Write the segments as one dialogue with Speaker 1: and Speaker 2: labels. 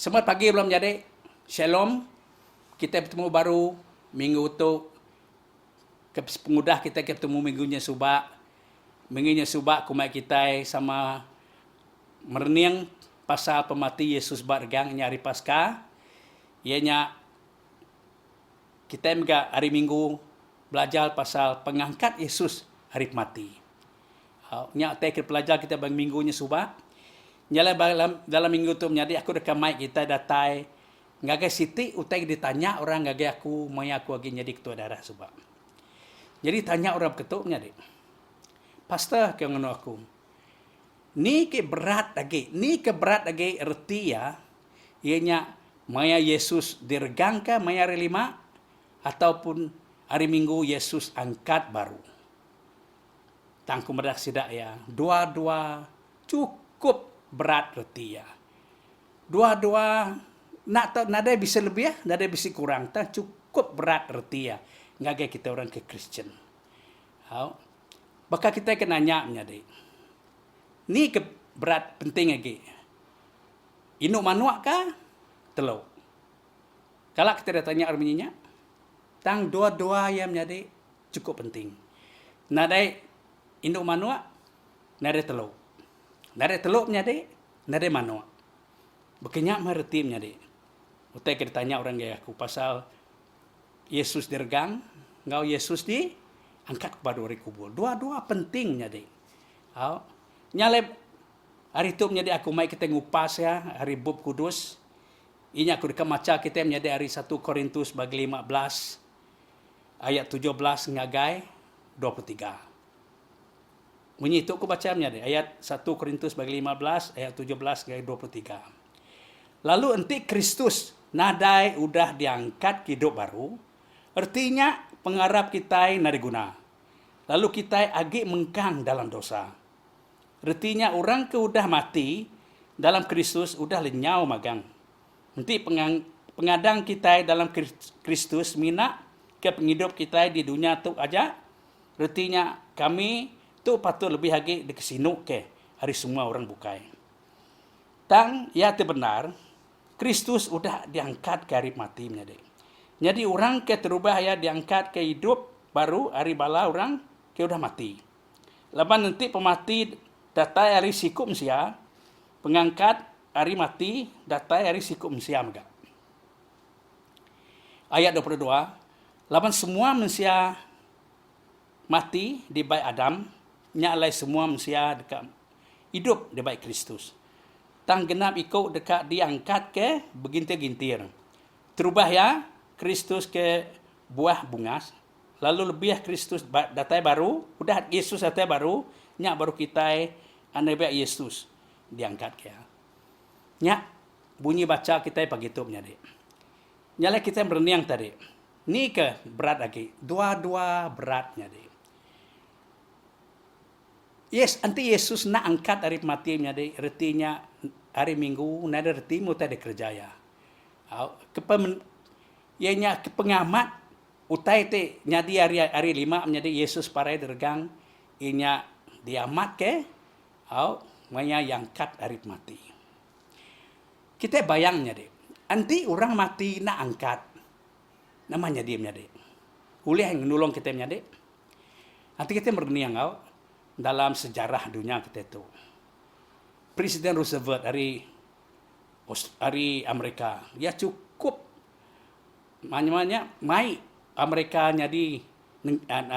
Speaker 1: Selamat pagi belum jadi. Shalom. Kita bertemu baru minggu tu. Pengudah kita ketemu minggunya subak. Minggunya subak kumai kita sama merening pasal pemati Yesus bargang hari Paskah. Ianya kita juga hari Minggu belajar pasal pengangkat Yesus hari mati. Nya kita belajar kita bang minggunya subak. Nyala dalam minggu tu menjadi aku dekat mic kita datai ngagai siti utai ditanya orang ngagai aku maya aku lagi jadi ketua darah sebab. Jadi tanya orang ketua menjadi. Pastor ke ngono aku. Ni ke berat lagi erti ya. Ianya maya Yesus dirgang ke maya hari 5 ataupun hari Minggu Yesus angkat baru. Tangku medak sidak ya. Dua-dua cukup berat reti ya. Dua-dua nada bisa lebih ya, nada bisa kurang. Tak cukup berat reti ya. Ngagai kita orang ke Kristen. Maka kita kena nanya menjadi. Ni ke berat penting lagi. Inuk manuak kah? Telur. Kalau kita dah tanya arminya, tang dua-dua yang menjadi cukup penting. Nada inuk manuak, nada telur. Nada teluk menjadi, nada manuak. Berkenyak mereti menjadi. Utai kita tanya orang gaya aku pasal Yesus dirgang, ngau Yesus diangkat kepada dari kubur. Dua-dua penting menjadi. Nyalep hari itu menjadi aku mai kita ngupas ya, hari Bub Kudus. Ini aku dekat maca kita menjadi hari 1 Korintus bagi 15 ayat 17 ngagai 23. Bunyi itu aku baca menjadi ayat 1 Korintus bagi 15 ayat 17 ayat 23. Lalu enti Kristus nadai udah diangkat ke hidup baru, artinya pengarap kita nari guna. Lalu kita agi mengkang dalam dosa. Artinya orang ke udah mati dalam Kristus udah lenyau magang. Nanti pengadang kita dalam Kristus mina ke penghidup kita di dunia tu aja. Artinya kami tu patut lebih lagi dikesinuk ke hari semua orang bukai. Tang ya benar, Kristus udah diangkat ke hari mati menjadi. Jadi orang ke terubah ya diangkat ke hidup baru hari bala orang ke udah mati. Lepas nanti pemati datai hari sikum sia, pengangkat hari mati datai hari sikum sia juga. Ayat 22, lapan semua manusia mati di baik Adam, nyalai semua manusia dekat hidup di baik Kristus. Tang genap ikut dekat diangkat ke begintir-gintir. Terubah ya Kristus ke buah bungas. Lalu lebih Kristus datai baru, udah Yesus datai baru, nyak baru kita anabi Yesus diangkat ke. Nyak bunyi baca kita begitu menjadi. Nyalai kita berenang tadi. Ni ke berat lagi. Dua-dua berat menjadi. Yes, anti Yesus nak angkat hari mati menjadi retinya hari Minggu, nada reti mu tadi kerjaya. Ianya kepengamat utai te nyadi hari 5 menjadi Yesus parai dergang inya diamat ke maya yang kat hari mati. Kita bayang menjadi anti orang mati nak angkat namanya dia menjadi. Ulih yang nolong kita menjadi. Nanti kita berniang dalam sejarah dunia kita itu. Presiden Roosevelt hari Amerika, ya cukup mai Amerika jadi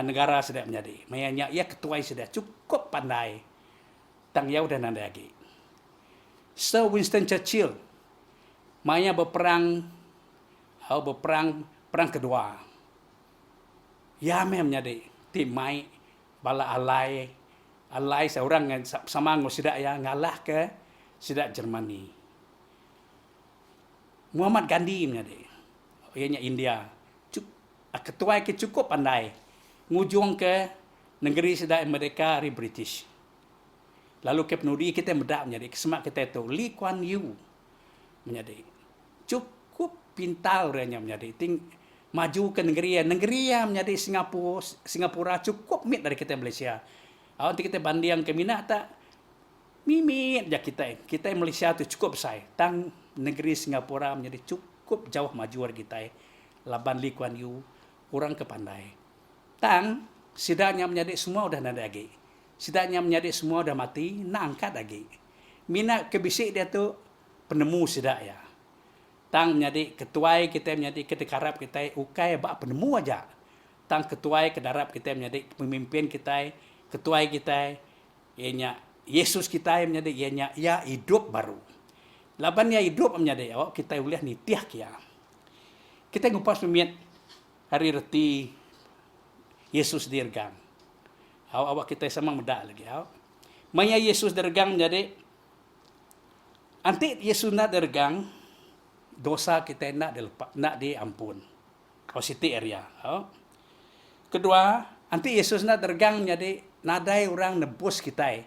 Speaker 1: negara sudah menjadi. Mayanya ya ketua sudah cukup pandai. Tang ya udah nanda lagi. Sir Winston Churchill maya berperang perang kedua. Ya menjadi timai bala alai seorang yang sama ngosidak ya ngalah ke sidak Jermani. Muhammad Gandhi menjadi. Ianya India. Ketua ke cukup pandai. Ngujung ke negeri sidak mereka dari British. Lalu ke penudi kita medak menjadi. Kesemak kita itu. Lee Kuan Yew menjadi. Cukup pintar orangnya menjadi. Maju ke negeri yang menjadi Singapura cukup mit dari kita Malaysia. Nanti kita banding ke Mina tak mimit je kita. Kita Malaysia tu cukup besar. Tang negeri Singapura menjadi cukup jauh maju dari kita. Laban Lee Kuan Yew, orang kepandai. Tang, sidaknya menjadi semua udah nada lagi. Sidaknya menjadi semua udah mati, nak angkat lagi. Mina kebisik dia tu penemu sidak ya. Tang menjadi ketuai kita menjadi kedekarap kita ukai bak penemu aja. Tang ketuai kedarap kita menjadi pemimpin kita, ketuai kita, ianya Yesus kita menjadi ianya ya hidup baru. Laban ya hidup menjadi kita boleh nitiah kia. Kita ngupas pemiat hari reti Yesus dirgang. Awak kita sama muda lagi. Maya Yesus dirgang menjadi anti Yesus nak dirgang dosa kita nak diampun. Positif area. Kedua, anti Yesus nak dirgang menjadi nadai orang nebus kita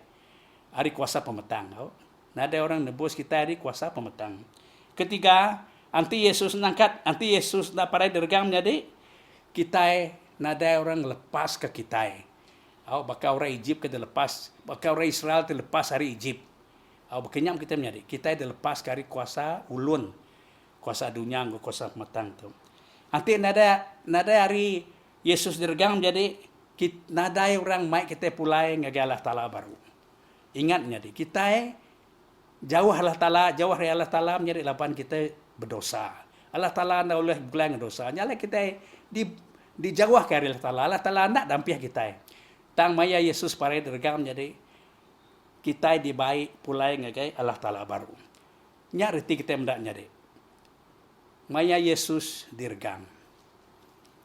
Speaker 1: hari kuasa pemetang. Nadai orang nebus kita hari kuasa pemetang. Ketiga, anti Yesus nak parai dirgang menjadi kita nadai orang lepas ke kita. Bakal orang Egypt kita lepas, bakal orang Israel kita lepas hari Egypt. Berkenyam kita menjadi kita dilepas dari kuasa ulun, kuasa dunia, kuasa pemetang tu. Nanti nada hari Yesus dirgang menjadi nadai orang mai kita pulai ngagi Allah Taala baru. Ingat menjadi kita jauh Allah Taala, jauh dari Allah Taala menjadi lapan kita berdosa. Allah Taala nak oleh bulan dosa. Nyala kita dijauh ke Allah Taala. Allah Taala nak dampiah kita. Tang maya Yesus parai dirgang menjadi kita dibaik pulai ngagai Allah Taala baru. Nya reti kita mendak nyade. Maya Yesus dirgang.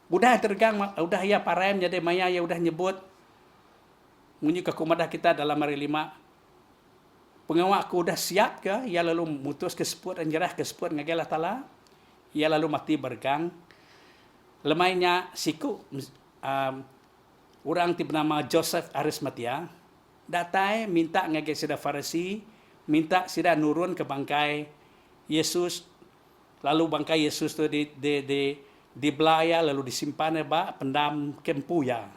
Speaker 1: Udah dirgang, udah ya parai menjadi maya ya udah nyebut munyi kekumadah kita dalam hari 5. Pengawak aku udah siap ke? Ia lalu mutus ke seput dan jerah ke seput ngagai Allah Taala. Ia lalu mati bergang. Lemainya siku orang tipe nama Joseph Arimatea datai minta ngagai sida Farisi, minta sida nurun ke bangkai Yesus, lalu bangkai Yesus tu di belaya lalu disimpan pendam kempu ya.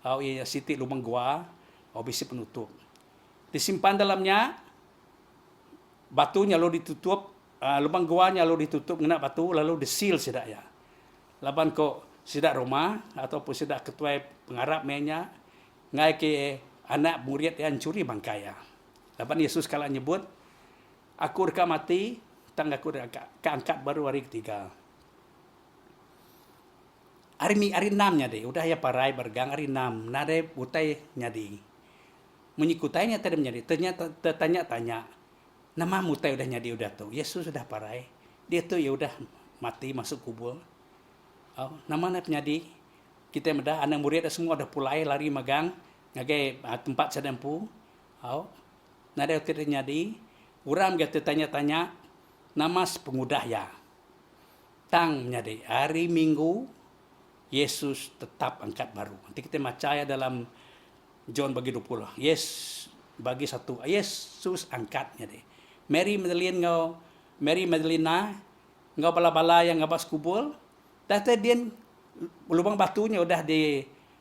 Speaker 1: Ia siti lubang gua, bisi penutup. Disimpan dalamnya batunya lalu ditutup, lubang guanya lalu ditutup dengan batu lalu disil sida ya. Laban ko sida rumah ataupun sida ketua pengarap menya ngai ke anak murid yang curi bangkai ya. Laban Yesus kala nyebut aku reka mati tang aku keangkat baru hari ketiga. Hari 6-nya deh udah ya parai bergang hari 6 nade utai nyadi. Menyikutainya tadi menjadi tanya nama mutai udah nyadi udah tuh. Yesus sudah parai. Dia tuh ya udah mati masuk kubur. Nama nak penyadi kita muda anak murid semua dah pulai lari magang ngagai tempat sedempu. Nada kita nyadi orang kita tanya nama pengudah ya. Tang nyadi hari Minggu Yesus tetap angkat baru. Nanti kita baca ya dalam John bagi 20. Bagi 1 Yesus angkat nyadi. Mary Magdalena ngau bala-bala yang ngabas kubur. Tata dia lubang batunya udah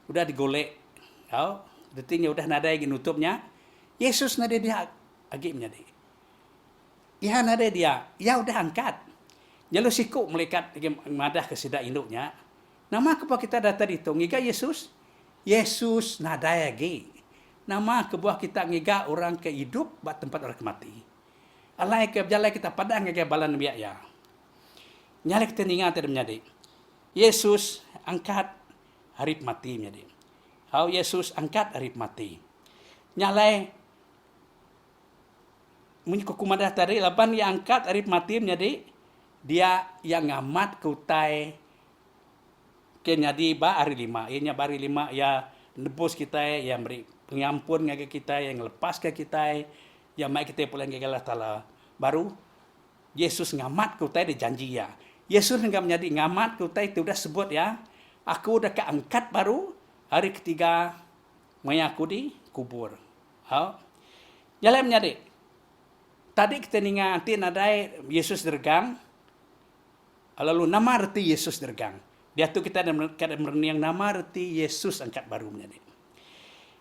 Speaker 1: digolek. Detinya udah nadai ginutupnya. Yesus nada dia agaknya deh. Ya nada dia, ya udah angkat. Jalu siku melekat madah ke sida induknya. Nama kepa kita data ditung ngiga Yesus nada lagi. Nama kebuah kita ngiga orang ke hidup buat tempat orang mati. Allah ke berjalan kita padang ngiga balan biak ya. Nyalek teningan tidak menjadi. Yesus angkat hari mati menjadi. Yesus angkat hari mati. Nyalai munyuk kumadah tadi laban yang angkat hari mati menjadi dia yang ngamat kutai kenyadi ba hari 5. Ianya hari 5 ya nebus kita yang beri pengampun ngagai kita yang lepas ke kita yang mai kita pulang ngagai Allah Taala. Baru Yesus ngamat kutai dijanji ya. Yesus enggak menjadi ngamat kutai itu udah sebut ya. Aku udah keangkat baru hari ketiga aku di kubur. Jalan menjadi. Tadi kita nanti nadai Yesus dergang. Lalu nama arti Yesus dergang. Dia tu kita ada merenung nama arti Yesus angkat baru menjadi.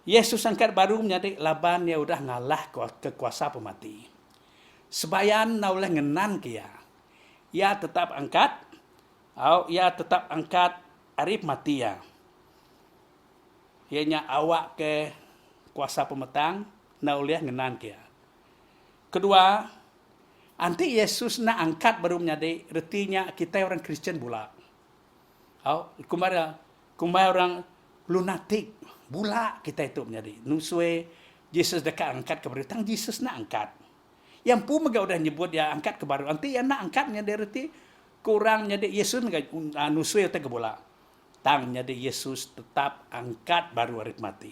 Speaker 1: Yesus angkat baru menjadi laban ya udah ngalah kekuasa pemati. sebayan na oleh ngenan kia. Ia tetap angkat, ia tetap angkat arif mati ya. Ianya awak ke kuasa pemetang na oleh ngenan kia. Kedua, anti Yesus na angkat baru menjadi retinya kita orang Kristen pula. Kumara orang lunatik pula kita itu menjadi. Nusue Yesus dekat angkat ke baru. Tang Yesus na angkat. Yang pun mereka udah nyebut ya angkat ke baru. Anti yang na angkat menjadi reti kurang menjadi Yesus nusue itu ke bola. Tang menjadi Yesus tetap angkat baru arif mati.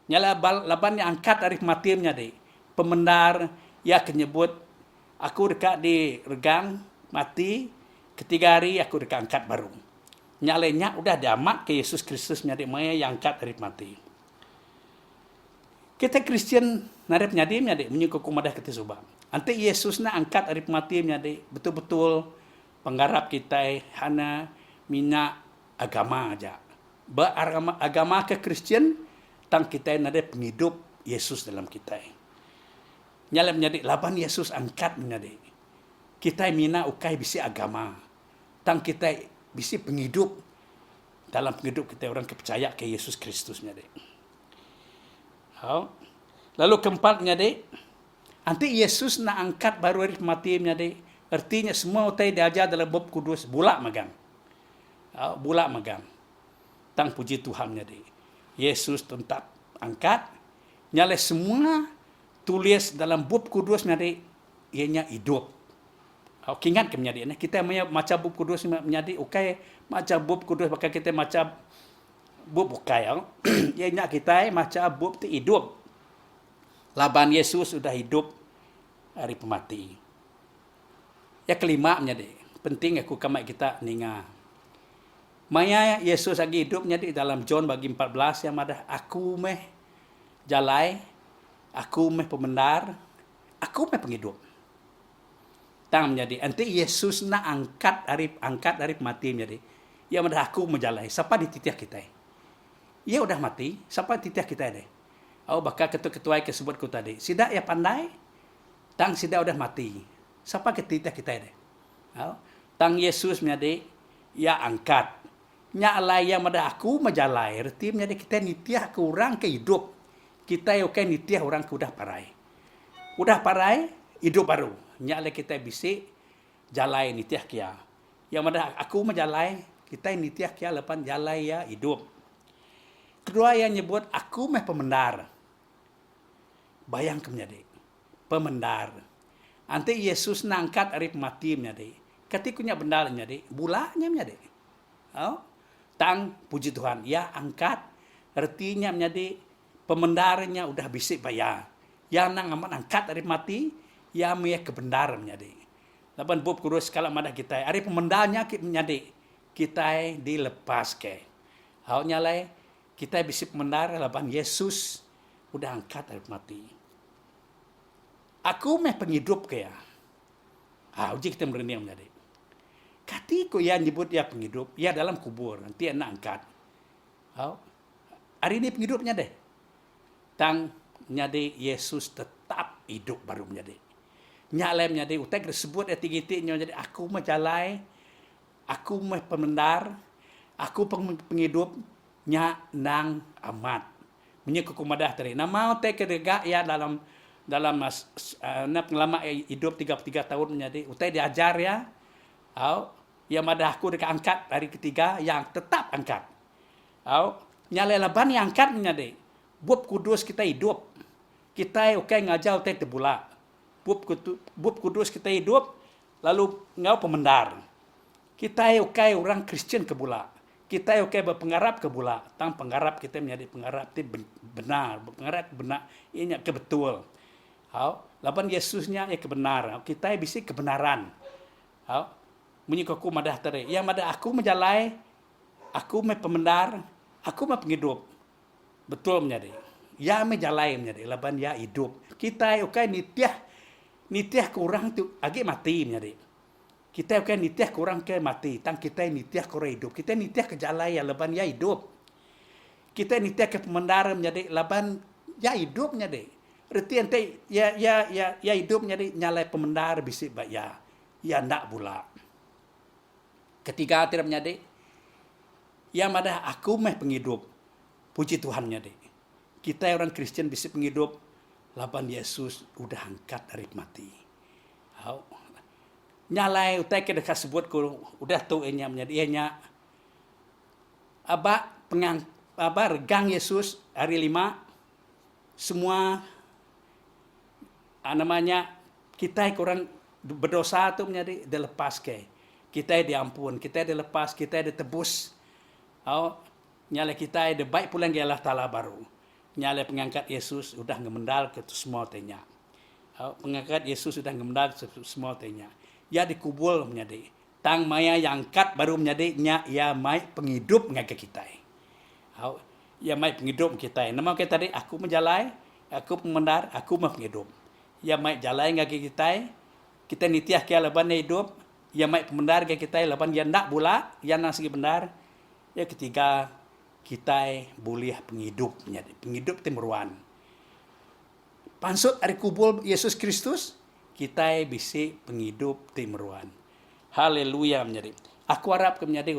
Speaker 1: Nyala laban yang angkat arif mati menjadi pemendar ya kenyebut aku dekat di regang mati, ketiga hari aku dekat angkat baru. Nyalenya udah diamat ke Yesus Kristus menjadi maya yang angkat arif mati. Kita Kristen narip menjadi menyuku kumadah kita subah. Ante Yesus na angkat arif mati menjadi betul-betul penggarap kita hana mina agama aja. Agama ke Kristen tang kita nade penghidup Yesus dalam kita. Nyala menjadi laban Yesus angkat menjadi. Kita mina ukai bisi agama. Tang kita bisi penghidup dalam penghidup kita orang kepercaya ke Yesus Kristus menjadi. Lalu keempat menjadi anti Yesus na angkat baru arif mati menjadi. Artinya semua utai diajar dalam bab kudus bulak magang. Bulak magang. Tang puji Tuhan menjadi. Yesus tetap angkat. Nyala semua tulis dalam bab kudus menjadi ianya hidup. Ingat ke menjadi kita macam bab kudus menjadi ukai macam bab kudus maka kita macam bab ukai. Ianya kita macam bab tu hidup. Laban Yesus sudah hidup hari pemati. Yang kelima menjadi penting aku kamai kita ninga. Maya Yesus lagi hidup menjadi dalam John bagi 14 yang ada aku meh jalai, aku meh pembenar, aku meh penghidup. Tang menjadi anti Yesus na angkat dari mati menjadi. Yang ada aku menjalai. Siapa di titiah kita? Ia udah mati. Siapa di titiah kita deh? Bakal ketua-ketua yang sebutku tadi. Sidak ya pandai. Tang sidak udah mati. Siapa ketitiah kita deh? Tang Yesus menjadi ya angkat. Nya alai yang ada aku menjalai. Arti menjadi kita nitiah ke orang ke hidup. Kita yang nitiah orang ke udah parai. Udah parai, hidup baru. Nya alai kita bisik jalai nitiah kia. Yang ada aku menjalai, kita nitiah kia lepan jalai ya hidup. Kedua yang nyebut aku meh pemendar. Bayang ke menjadi pemendar. Ante Yesus nangkat arif mati menjadi. Ketikunya bendar menjadi, bulanya menjadi. Tang puji Tuhan, ya angkat. Artinya menjadi pemendarnya udah bisik bayar. Yang nang amat angkat arif mati, ya mia kebenaran menjadi. Laban bab kudus kalau madah kita, arif pemendarnya menjadi kita dilepas ke. Nyalai kita bisik pemendar laban Yesus udah angkat arif mati. Aku meh penghidup ke ya. Uji kita merenia menjadi. Katiku yang nyebut ya penghidup, ya dalam kubur, nanti nak angkat. Hari ini penghidupnya deh. Tang menjadi Yesus tetap hidup baru menjadi. Nyalai menjadi, utai tersebut ya tinggi-tinggi menjadi aku menjalai, aku meh pemendar, aku penghidup, nya nang amat. Menyekuku kumadah tadi. Nama utai kedegak ya dalam pengalaman hidup 33 tahun menjadi. Utai diajar ya. Yang ada aku dekat angkat hari ketiga yang tetap angkat. Nyalai laban yang angkat menjadi. Bub kudus kita hidup. Kita ngajar utai terbula. Bub kudus kita hidup. Lalu ngau pemendar. Kita orang Kristen kebula. Kita berpengharap kebula. Tang pengharap kita menjadi pengharap itu benar. Pengharap benar. Ini kebetul. Laban Yesusnya kebenar. Kita bisa kebenaran. Menyikaku madah tadi. Yang madah aku menjalai, aku pemendar, aku penghidup. Betul menjadi. Ya menjalai menjadi. Laban ya hidup. Kita nitiah kurang tu agak mati menjadi. Kita nitiah kurang ke mati. Tang kita nitiah kurang hidup. Kita nitiah ke jalai ya laban ya hidup. Kita nitiah ke pemendar menjadi. Laban ya hidup menjadi. Reti ente ya hidup nyari nyalai pemendar bisik ba ya ndak pula. Ketiga tidak menyade, ya madah aku meh penghidup. Puji Tuhan nyade. Kita orang Kristen bisa penghidup, laban Yesus udah angkat dari mati. Nyalai utai ke dekat sebut ku udah tu enya menyade enya. Regang Yesus hari 5 semua namanya kita kurang berdosa tu menjadi dilepas ke. Kita diampun, kita dilepas, kita ditebus. Nyala kita ada baik pulang ke Allah Ta'ala baru. Nyala pengangkat Yesus sudah ngemendal ke semua tanya. Pengangkat Yesus sudah ngemendal ke semua tanya. Ya dikubul menjadi. Tang maya yang angkat baru menjadi ya mai penghidup ngake kita. Ya mai penghidup kita. Nama kita tadi aku menjalai, aku pemendar, aku mau penghidup. Ya mai jalai ngake kita nitiah ke laban hidup. Ya mai pemendar ke kita laban ya ndak pula, ya nang segi benar. Ya ketiga kita boleh penghidup menjadi penghidup timuruan. Pansut hari kubul Yesus Kristus, kita bisa penghidup timuruan. Haleluya menjadi. Aku harap ke menjadi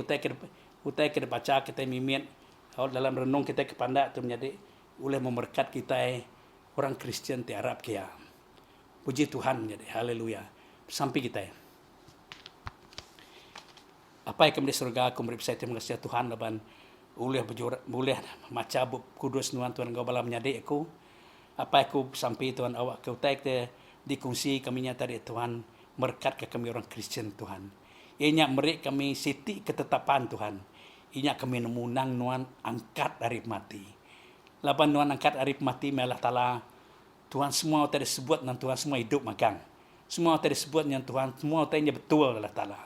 Speaker 1: utai ke baca kita mimin dalam renung kita kepandak tu menjadi boleh memberkat kita orang Kristen ti Arab kia. Puji Tuhan menjadi. Haleluya. Sampai kita. Apa yang di surga aku beri saya terima kasih Tuhan laban boleh maca kudus nuan Tuhan kau bala menyadi aku. Apa aku sampai Tuhan awak kau taik dikongsi kami nyata di Tuhan berkat ke kami orang Kristen Tuhan. Ianya merik kami siti ketetapan Tuhan. Ianya kami nemunang nuan angkat dari mati. Laban nuan angkat dari mati melah Ta'ala Tuhan semua tadi sebut dan Tuhan semua hidup magang. Semua tadi sebut yang Tuhan semua tadi betul Allah Ta'ala.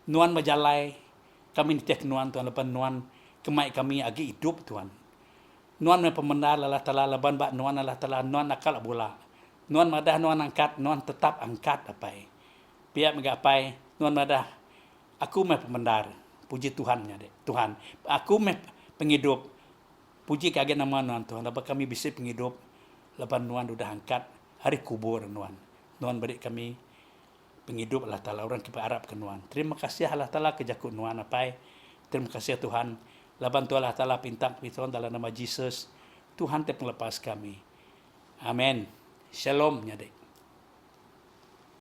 Speaker 1: Nuan majalai kami nitiak nuan Tuhan lepas nuan kemai kami agi hidup Tuhan. Nuan pembenar Allah Ta'ala leban bak nuan Allah Ta'ala nuan akal bola. Nuan madah nuan angkat nuan tetap angkat apai. Biar mengapai nuan madah aku mah pembenar. Puji Tuhannya dek. Tuhan, aku mah penghidup. Puji kaget nama nuan Tuhan. Lepas kami bisa penghidup. Lepas nuan sudah angkat hari kubur nuan. Nuan beri kami penghidup Allah Ta'ala orang kita Arab ke nuan. Terima kasih Allah Ta'ala kejakut nuan apai. Terima kasih Tuhan. Laban tu Allah Ta'ala pinta Tuhan dalam nama Jesus. Tuhan te pelepas kami. Amin. Shalom nyadek.